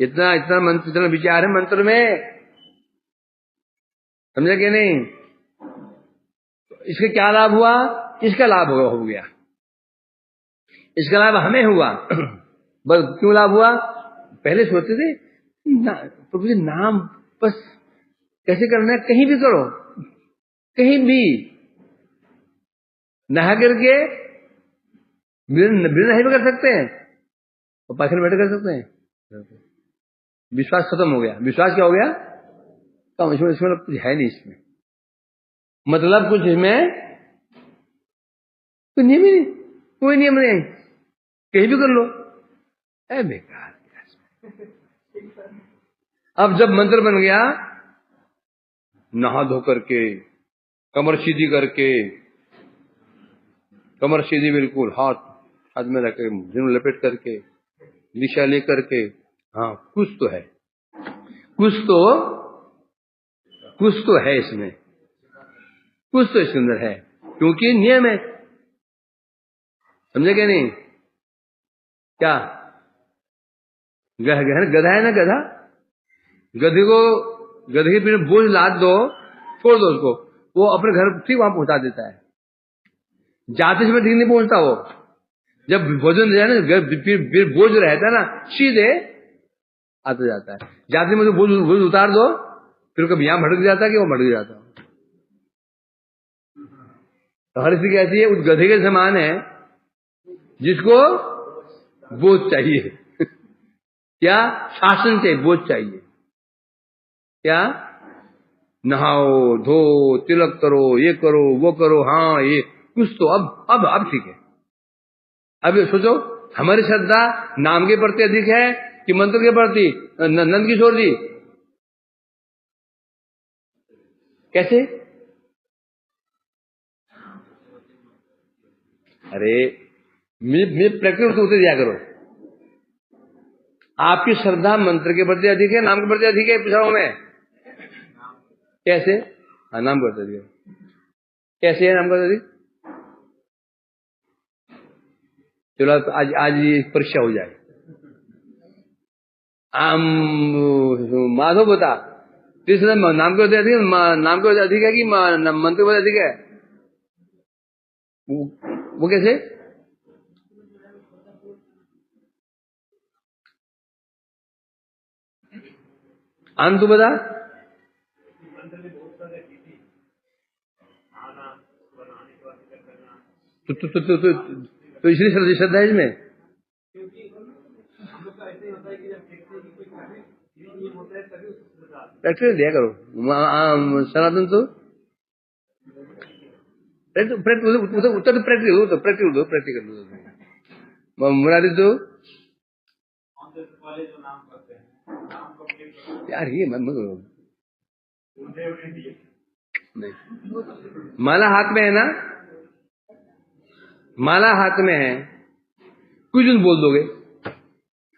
इतना मंत्र, इतना विचार है मंत्र में, समझे कि नहीं? इसका क्या लाभ हुआ? इसका लाभ हो गया, इसका लाभ हमें हुआ। बस क्यों लाभ हुआ? पहले सोचते थे प्रभु जी नाम बस कैसे करना है, कहीं भी करो, कहीं भी नहा करके बिना नहाए भी कर सकते हैं और पाखंड बैठे कर सकते हैं। विश्वास खत्म हो गया। विश्वास क्या हो गया? कम, इसमें कुछ है नहीं, इसमें मतलब कुछ इसमें कोई नियम नहीं, कोई नियम नहीं, कहीं भी कर लो, बेकार। अब जब मंत्र बन गया, नहा धो करके, कमर सीधी करके, कमर सीधी बिल्कुल, हाथ में रख के, लपेट करके, दिशा ले करके, हाँ कुछ तो है, कुछ तो है इसमें, कुछ तो इसके अंदर है, क्योंकि नियम है। समझे क्या नहीं? क्या गधा है ना, गधे के पीछे बोझ लाद दो, छोड़ दो उसको, वो अपने घर ठीक वहां पहुंचा देता है। जाते समय ठीक नहीं पहुंचता वो, जब भोजन जाए ना, फिर बोझ रहता है ना, सीधे आता जाता है। जाते में बोझ उतार दो, फिर कभी यहां भटक जाता है कि वो भटक जाता है। तो हर स्थिति ऐसी है, उस गधे के समान है जिसको बोझ चाहिए। क्या? शासन चाहिए, बोझ चाहिए। क्या? नहाओ धो, तिलक करो, ये करो, वो करो, हाँ ये कुछ तो अब ठीक है। अब सोचो, हमारी श्रद्धा नाम के प्रति अधिक है कि मंत्र के प्रति? नंद किशोर जी कैसे? अरे मुझे प्रैक्टिकल उत्तर दिया करो। आपकी श्रद्धा मंत्र के प्रति अधिक है, नाम के प्रति अधिक है? पूछा में कैसे? हाँ, नाम के प्रति अधिक कैसे है? नाम के प्रति अधिक? चलो आज ये परीक्षा हो जाए। माधव बता, तीसरा नाम के अधिक, नाम के अधिक है कि मंत्र के अधिक है? वो कैसे? अंत बता। तो इसलिए श्रद्धा है इसमें। प्रैक्टिस दिया करो सनातन। तो उत्तर प्रैक्टिकल दो मुरारी। तो यार ये नहीं, माला हाथ में है ना, माला हाथ में है, कुछ तुम बोल दोगे,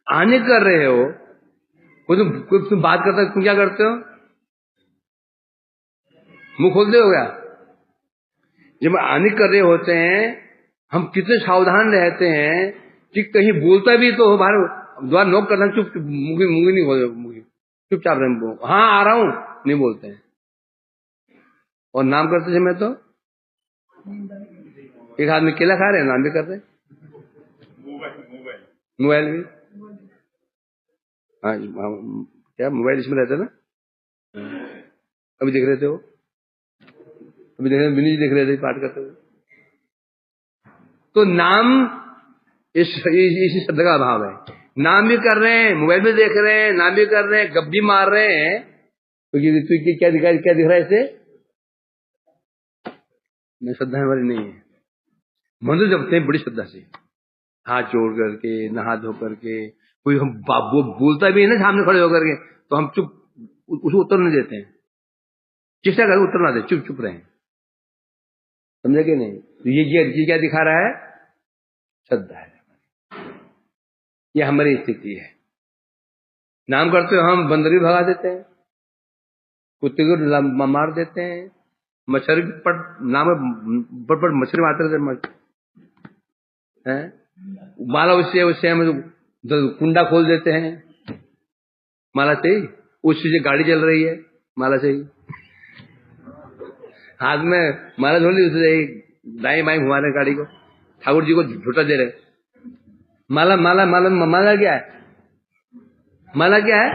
आने कर रहे हो, तुम बात करते हो, तुम क्या करते हो? मुंह खोलते हो क्या? जब आने कर रहे होते हैं, हम कितने सावधान रहते हैं कि कहीं बोलता भी तो हो, बाहर द्वार नोक करना, चुप मुंगी नहीं हो, चुपचाप रहे, हाँ आ रहा हूं नहीं बोलते हैं। और नाम करते समय तो एक आदमी केला खा रहे हैं, नाम भी कर रहे, मोबाइल भी। हाँ क्या मोबाइल इसमें रहता है ना? अभी देख रहे थे वो, अभी देख रहे, बिनी जी देख रहे थे पाठ करते हुए। तो नाम इसी शब्द का अभाव है। नाम भी कर रहे हैं, मोबाइल भी देख रहे हैं, नाम भी कर रहे हैं, गप भी मार रहे हैं, तो क्या दिख रहा है इसे? श्रद्धा हमारी नहीं है। मंत्र जपते हैं बड़ी श्रद्धा से, हाथ जोड़ करके, नहा धो करके, कोई हम बोलता भी है ना सामने खड़े होकर के, तो हम चुप, उसको उत्तर नहीं देते हैं, चेष्टा करें उत्तर ना दे, चुप चुप रहे, समझे कि नहीं? तो ये क्या दिखा रहा है? श्रद्धा है, ये हमारी स्थिति है। नाम करते हो हम बंदर भी भगा देते हैं, कुत्ते को मार देते हैं, मच्छर पर नाम पर मच्छर मारते रहते हैं, माला उससे हम कुंडा खोल देते हैं माला से ही, उससे से गाड़ी चल रही है माला से ही, हाथ में माला धो ली, उससे दाएं बाएं घुमा रहे गाड़ी को, ठाकुर जी को झूठा दे रहे। माला माला माला माला क्या है? माला क्या है?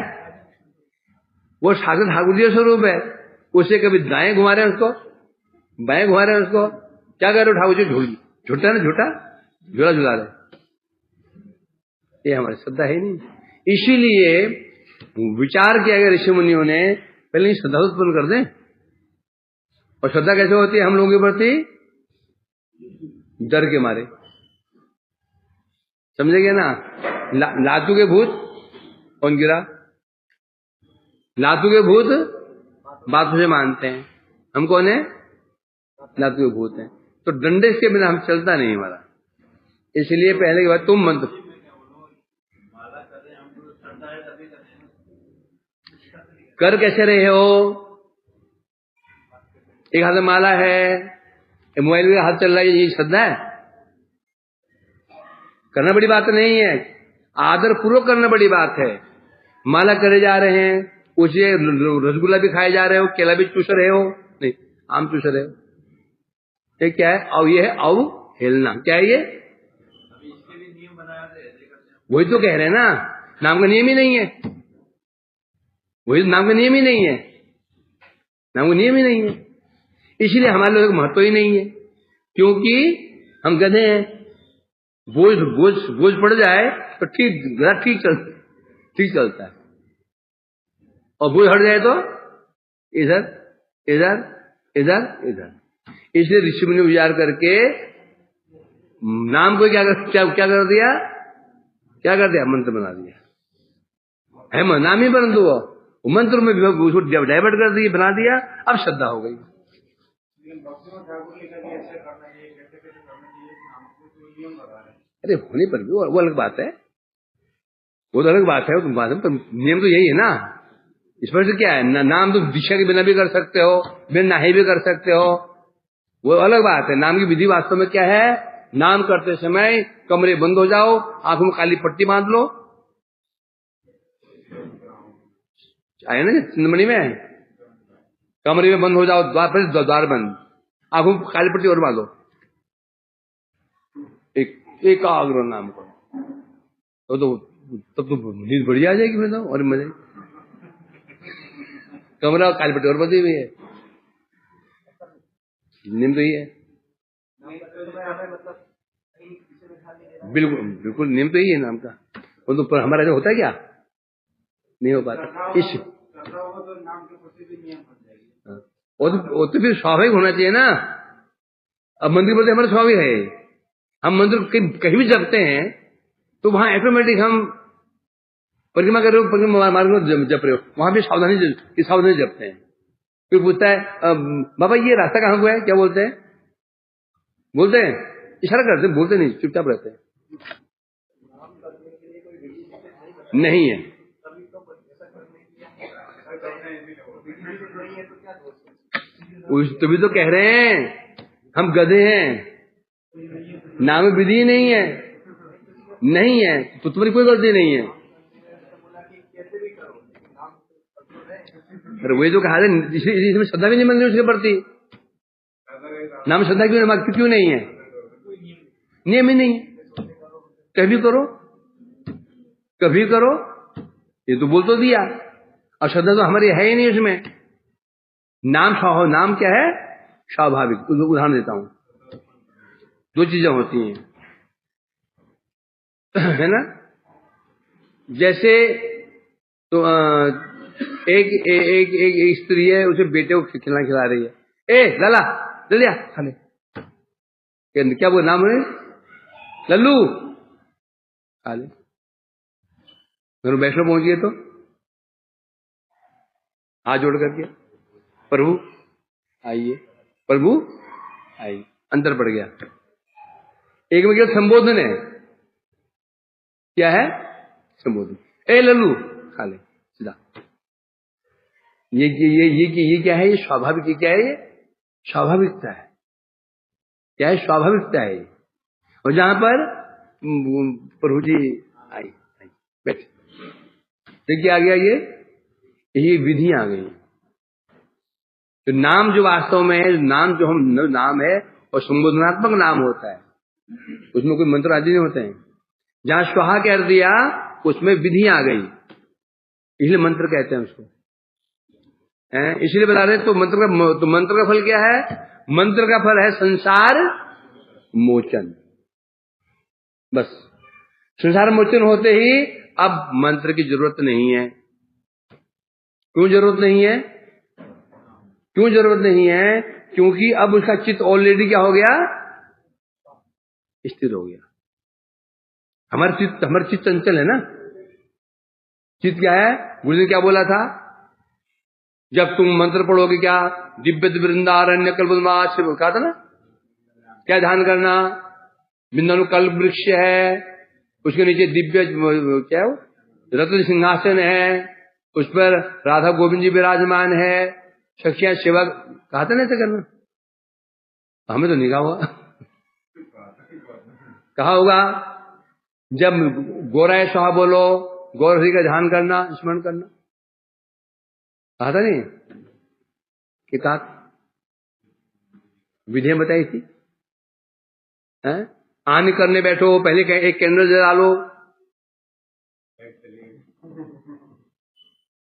वो ठाकुर जी का स्वरूप है, उसे कभी दाएं घुमा रहे हैं, उसको बाएं घुमा रहे हैं, उसको क्या कर रहे हो? ठाकुर जी झूठा ना झूठा झूला झुला रहे, ये हमारी श्रद्धा है नहीं। इसीलिए विचार किया गया ऋषि मुनियों ने, पहले श्रद्धा उत्पन्न कर दें। और श्रद्धा कैसे होती है हम लोगों के प्रति? डर के मारे, समझेंगे ना? लातू के भूत कौन गिरा? लातू के भूत बातों से मानते हैं, हम कौन है? लातू के भूत हैं। तो डंडे के बिना हम चलता नहीं हमारा। इसलिए पहले की बात, तुम मंत्र कर कैसे रहे हो? एक हाथ में माला है, मोबाइल में हाथ चल रहा है, ये श्रद्धा है? करना बड़ी बात नहीं है, आदर पूर्वक करना बड़ी बात है। माला करे जा रहे हैं, उसे रसगुल्ला भी खाए जा रहे हो, केला भी चूस रहे हो, नहीं आम चूस रहे हो, ये क्या है? और ये है औ हिलना, क्या है ये? वही तो कह रहे हैं ना, नाम का नियम ही नहीं है, वही नाम का नियम ही नहीं है, नाम का नियम ही नहीं है। इसलिए हमारे लोगों का महत्व ही नहीं है, क्योंकि हम गधे हैं। बोझ पड़ जाए तो ठीक चलता है, और बोझ हट जाए तो इधर इधर इधर इधर। इसलिए ऋषि मुनि विचार करके नाम को क्या कर दिया? क्या कर दिया? मंत्र बना दिया है, नाम ही, परंतु वो मंत्र में उसको डाइवर्ट कर दिया, बना दिया, अब श्रद्धा हो गई। अरे होने पर भी वो अलग बात है, वो तो अलग बात है, वो बात है, पर नियम तो यही है ना। इस पर से क्या है? नाम तो दीक्षा के बिना भी कर सकते हो, बिना नहाए भी कर सकते हो, वो अलग बात है। नाम की विधि वास्तव में क्या है? नाम करते समय कमरे बंद हो जाओ, आंखों में काली पट्टी बांध लो, आए ना चिंतमणि में, कमरे में बंद हो जाओ, द्वार बंद, आंखों में काली पट्टी और बांधो, एकाग्र नाम करो, तो तब तो नींद बढ़िया आ जाएगी फिर तो, और मजे। कमरा और काली पट्टी और बंधी हुई है, नींद तो ही है, बिल्कुल बिल्कुल नींद तो ही है नाम का। वो तो पर हमारा जो होता है क्या, नहीं हो पाता इस, वो तो फिर स्वाभाविक होना चाहिए ना। अब मंदिर बोलते हमारा स्वाभाविक है, हम मंदिर कहीं भी जपते हैं तो वहां ऑटोमेटिक हम परिक्रमा कर रहे हो, परिक्रमा मार्ग में जप रहे हो, वहां भी सावधानी जपते हैं। फिर पूछता है बाबा ये रास्ता कहाँ हुआ है, क्या बोलते हैं, इशारा करते हैं, बोलते नहीं, चुपचाप रहते हैं, नहीं है। तभी तो कह रहे हैं हम गधे हैं, नाम विधि नहीं है, नहीं है तो तुम्हारी कोई गलती नहीं है। अरे वही तो कहा था, इसमें श्रद्धा भी नहीं मांगनी उसके प्रति, नाम श्रद्धा क्यों नहीं है, नियम ही नहीं है, कभी करो, ये तो बोल तो दिया, और श्रद्धा तो हमारी है ही नहीं उसमें। नाम क्या है, स्वाभाविक। उदाहरण देता हूं, दो चीजें होती हैं है ना, जैसे तो एक स्त्री है, उसे बेटे को खिला रही है, ए लाला जल्दी आ खा ले, क्या वो नाम है, लल्लू खा ले। घर वैष्णव पहुंच गए तो हाथ जोड़ करके प्रभु आइए, अंतर पड़ गया। एक में क्या संबोधन है, क्या है संबोधन, ए लल्लू खा ले सीधा, ये क्या है, ये स्वाभाविक, ये क्या है, ये स्वाभाविकता है, क्या है, स्वाभाविकता है। और जहां पर प्रभु जी आई बैठ, क्या आ गया, ये विधि आ गई। तो नाम जो वास्तव में है, नाम जो नाम है और संबोधनात्मक नाम होता है, उसमें कोई मंत्र आदि नहीं होते हैं। जहां स्वाहा कह दिया उसमें विधि आ गई, इसलिए मंत्र कहते हैं उसको, इसलिए बता रहे। तो मंत्र का फल क्या है, मंत्र का फल है संसार मोचन। बस संसार मोचन होते ही अब मंत्र की जरूरत नहीं है। क्यों जरूरत नहीं है, क्योंकि अब उसका चित्त ऑलरेडी क्या हो गया, स्थिर हो गया। हमारा चित्त चंचल है ना। चित्त क्या है, गुरु ने क्या बोला था, जब तुम मंत्र पढ़ोगे, क्या दिव्य वृंदारण्य कल्पवास से कहा था ना, क्या ध्यान करना, बिंदानु कल्प वृक्ष है, उसके नीचे दिव्य क्या हो रत्न सिंहासन है, उस पर राधा गोविंद जी विराजमान है, सखियां सेवा, कहा था ना ऐसा करना। हमें तो नहीं कहा हुआ, कहा होगा जब गोराय स्वाहा बोलो, गौर हरि का ध्यान करना, स्मरण करना, कहा था नहीं, कि कहा विधियां बताई थी। आन करने बैठो, पहले एक कैंडल जला लो,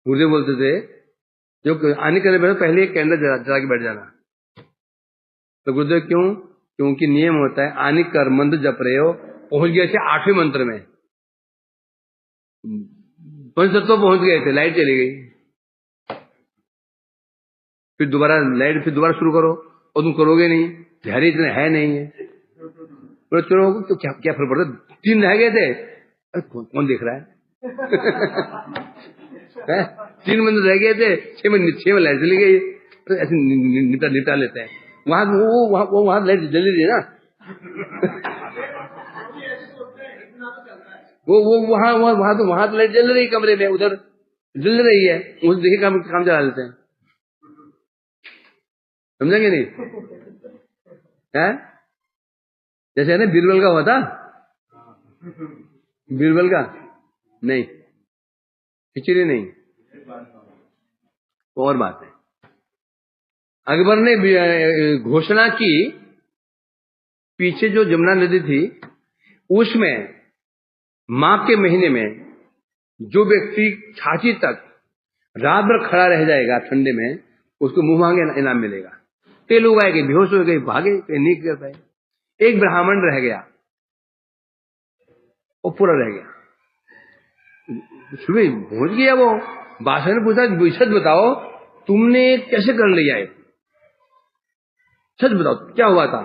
गुरुदेव बोलते थे जो आने करने बैठो पहले एक कैंडल जला के बैठ जाना। तो गुरुदेव क्योंकि नियम होता है, आने कर मंत्र जप रहे हो, पहुंच गए थे 8वें मंत्र में, पंचतत्व पहुंच गए थे, लाइट चली गई, फिर दोबारा शुरू करो, और तुम करोगे नहीं, ध्यान इतना है नहीं है, चलो तो क्या फर्क पड़ता, 3 रह गए थे, कौन देख रहा है 3 मंत्र रह गए थे, 6 में लाइट चली गई, तो ऐसे निपटा लेते हैं। वहां लाइट जल रही है ना वहां तो लाइट जल रही है कमरे में, उधर जल रही है, उस देखिए काम चला लेते हैं, समझेंगे नहीं है। जैसे है ना बीरबल का हुआ था, बीरबल का नहीं, खिचड़ी नहीं, और बात है। अकबर ने घोषणा की, पीछे जो जमुना नदी थी उसमें माघ के महीने में जो व्यक्ति छाती तक रात भर खड़ा रह जाएगा ठंडे में, उसको मुंह मांगे इनाम मिलेगा। कई लोग आए, बेहोश हो गए, भागे, नहीं कर पाए। एक ब्राह्मण रह गया, वो पूरा रह गया। सुबह पहुंच गया वो, बादशाह ने पूछा, सच बताओ तुमने कैसे कर लिया है, सच बताओ क्या हुआ था?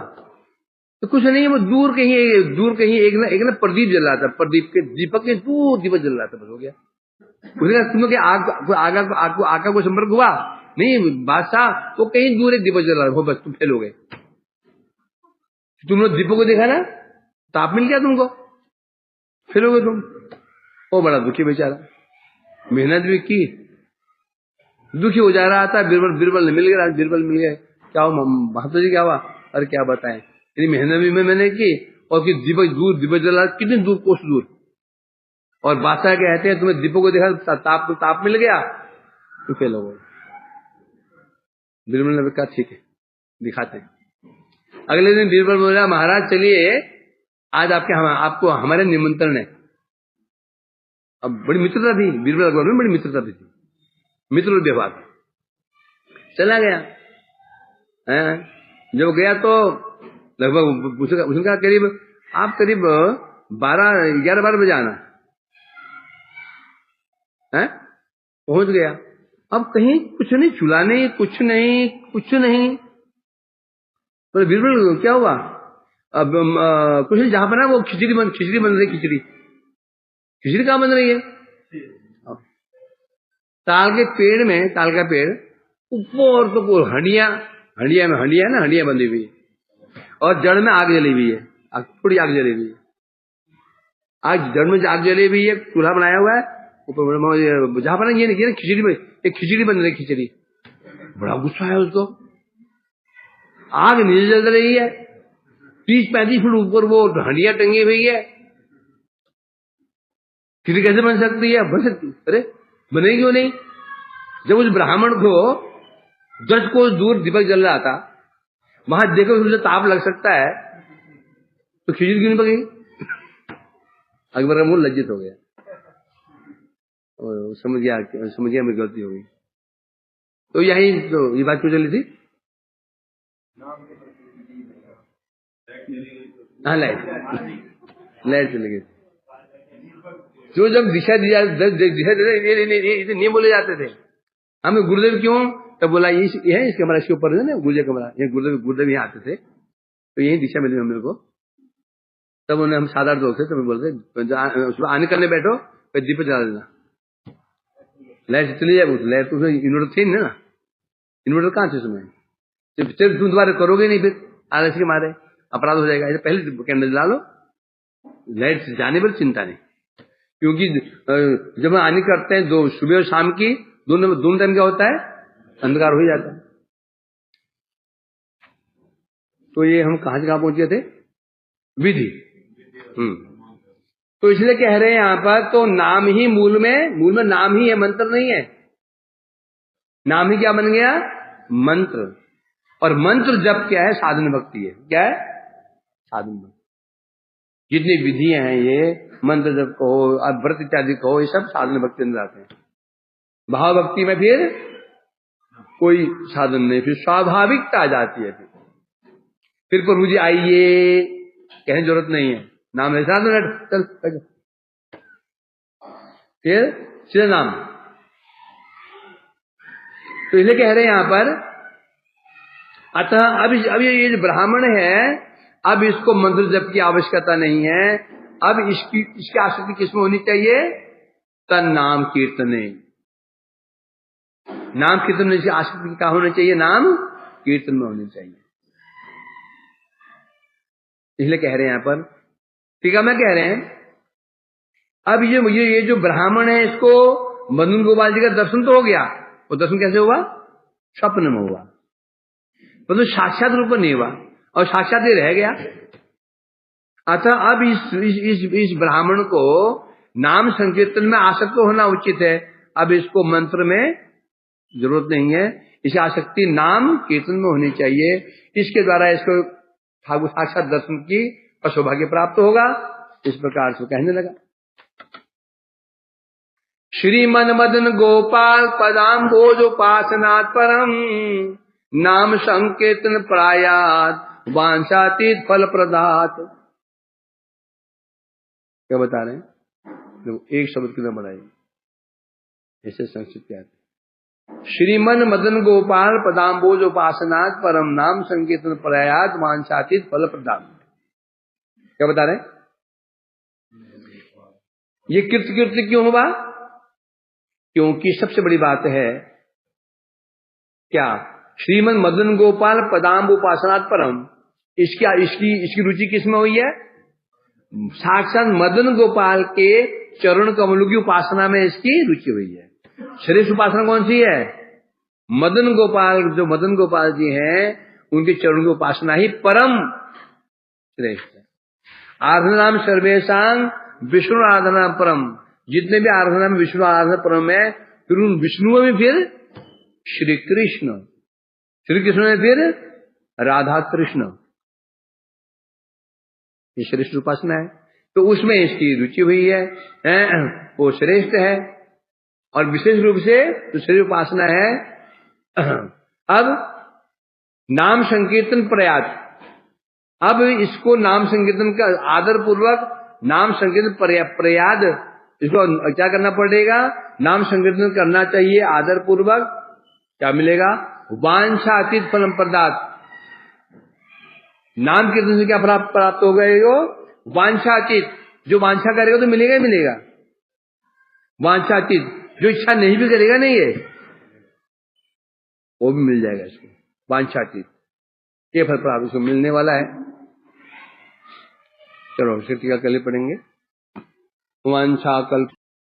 तो कुछ नहीं, वो दूर कहीं एक ना प्रदीप जल रहा था, प्रदीप के दीपक के दूर दीपक जल रहा था, बस हो गया। उसने कहा तुम लोग आग का कोई संपर्क हुआ? नहीं बादशाह, वो कहीं दूर एक दीपक जल रहा था, बस तुम फेल हो गए। तुम लोग दीपक को देखा ना, ताप मिल गया तुमको, फेल हो गए तुम। वो बड़ा दुखी बेचारा, मेहनत भी की, दुखी हो जा रहा था। बीरबल मिल गया, बीरबल मिल गया। क्या हुआ महात्मा जी, क्या हुआ? अरे क्या बताएं, इतनी मेहनत भी मैंने की, और दीपक जल रहा, कितने दूर, कोस दूर। और बादशाह कहते हैं तुम्हें दीपक को देखा, ताप मिल गया, तो फेल हो गए। बीरबल ने कहा ठीक है, दिखाते हैं। अगले दिन बीरबल बोला, महाराज चलिए, आज आपको हमारे निमंत्रण है। अब बड़ी मित्रता थी, बीरबल अकबर में बड़ी मित्रता थी, मित्र व्यवहार। चला गया, जब गया तो लगभग उसका करीब 11-12 बजे आना है। पहुंच गया, अब कहीं कुछ नहीं, चूल्हा नहीं, कुछ नहीं। तो बीरबल क्या हुआ? अब कुछ नहीं, जहां पर ना वो खिचड़ी बन रही, खिचड़ी कहां बन रही है? ताल का पेड़ ऊपर तो हंडिया बंधी हुई है, और जड़ में आग जली हुई है, थोड़ी आग जली हुई है, जड़ में आग जली हुई है, चूल्हा बनाया हुआ है ऊपर, जहां पर ये खिचड़ी बन रही, खिचड़ी। बड़ा गुस्सा है उसको, आग नीचे जल रही है, 30-35 फुट ऊपर वो हंडिया टंगी हुई है, खिचड़ी कैसे बन सकती है? बन सकती, अरे बनेगी क्यों नहीं? जब उस ब्राह्मण को 10 कोस दूर दीपक जल रहा था, वहां देखो उससे ताप लग सकता है, तो खिचड़ी क्यों नहीं पकेगी? अकबर का मुंह लज्जित हो गया, और समझ गया मेरी गलती हो गई। तो यही तो ये बात क्यों चली थी? हाँ, लाइट चली गई। जो जब दिशा नहीं बोले जाते थे, हमें गुरुदेव क्यों? तब बोला ये है, इसके कमरा, इसके ऊपर है ना गुरुदेव कमरा, ये गुरुदेव यहाँ आते थे, तो यही दिशा मिली मेरे को। तब उन्हें, हम 7-8 लोग थे, तब बोलते आने करने बैठो, फिर दीपक जला देना, लाइट चली जाए। लाइट तो इन्वर्टर थी ना, इन्वर्टर कहाँ थे उसमें? फिर तुम दोबारा करोगे नहीं, फिर आलस के मारे अपराध हो जाएगा। पहले कैंडल जला लो, लाइट जाने पर चिंता नहीं, क्योंकि जब हम आनी करते हैं, 2 सुबह और शाम की, दोनों टाइम क्या होता है? अंधकार हो ही जाता है। तो ये हम कहां से कहां पहुंचे थे? विधि। तो इसलिए कह रहे हैं यहां पर, तो नाम ही मूल में नाम ही है, मंत्र नहीं है। नाम ही क्या बन गया? मंत्र। और मंत्र जप क्या है? साधन भक्ति है। क्या है? साधन भक्ति। जितनी विधियां हैं, ये मंत्र जप कहो, व्रत इत्यादि कहो, ये सब साधन भक्ति अंदर आते हैं। भाव भक्ति में फिर कोई साधन नहीं, फिर स्वाभाविकता आ जाती है। फिर प्रभु जी आइए कहने की जरूरत नहीं है, नाम है साधन, चल फिर सीधा नाम। तो इसलिए कह रहे हैं यहां पर, अतः अब ये जो ब्राह्मण है, अब इसको मंत्र जप की आवश्यकता नहीं है। अब इसकी आसक्ति किसमें होनी चाहिए? तन नाम कीर्तने। नाम कीर्तन में आसक्ति क्या होना चाहिए? नाम कीर्तन में होनी चाहिए। इसलिए कह रहे हैं यहां पर, ठीक है, मैं कह रहे हैं, अब ये जो ब्राह्मण है, इसको मदन गोपाल जी का दर्शन तो हो गया। वो दर्शन कैसे हुआ? स्वप्न में हुआ, परंतु साक्षात रूप में नहीं हुआ, और साक्षात ही रह गया। अतः अब इस ब्राह्मण को नाम संकीर्तन में आसक्त होना उचित है। अब इसको मंत्र में जरूरत नहीं है, इसे आसक्ति नाम कीर्तन में होनी चाहिए। इसके द्वारा इसको ठाकुर साक्षात दर्शन की सौभाग्य प्राप्त होगा। इस प्रकार से कहने लगा। श्रीमन मदन गोपाल पदाम्बोज उपासनात् परम नाम संकीर्तन प्रायात वांछातीत फल प्रदात। क्या बता रहे हैं? एक शब्द कितना बढ़ाइए, ऐसे संस्कृत क्या है? श्रीमन मदन गोपाल पदाम्बोज उपासनात् परम नाम संकीर्तन प्रयात वांछातीत फल प्रदात। क्या बता रहे हैं? ये कीर्ति क्यों हुआ? क्योंकि सबसे बड़ी बात है क्या, श्रीमन मदन गोपाल पदाम्ब उपासनात् परम, इसकी रुचि किसमें हुई है? साक्षात मदन गोपाल के चरण कमलों की उपासना में इसकी रुचि हुई है। श्रेष्ठ उपासना कौन सी है? मदन गोपाल, जो मदन गोपाल जी हैं उनके चरणों की उपासना ही परम श्रेष्ठ है। आराधना नाम सर्वेशांग विष्णु आराधना परम, जितने भी आराधना में विष्णु आराधना परम है, फिर उन विष्णुओं में फिर श्री कृष्ण, श्री कृष्ण में फिर राधा कृष्ण, ये श्रेष्ठ उपासना है। तो उसमें इसकी रुचि हुई है, वो श्रेष्ठ है। और विशेष रूप से दूसरी उपासना है अब नाम संकीर्तन प्रयास। अब इसको नाम संकीर्तन का आदर पूर्वक नाम संकीर्तन प्रयाद, इसको क्या करना पड़ेगा? नाम संकीर्तन करना चाहिए आदर पूर्वक। क्या मिलेगा? वांछातीत फलम प्रदात। नाम कीर्तन से क्या प्राप्त होगा? वांछातीत, जो वांछा करेगा तो मिलेगा ही मिलेगा। वांछातीत, जो इच्छा नहीं भी करेगा नहीं है वो भी मिल जाएगा इसको। वांछातीत ये फल प्राप्त इसको मिलने वाला है। चलो शीर्षिका कल पढ़ेंगे। वांछा कल्प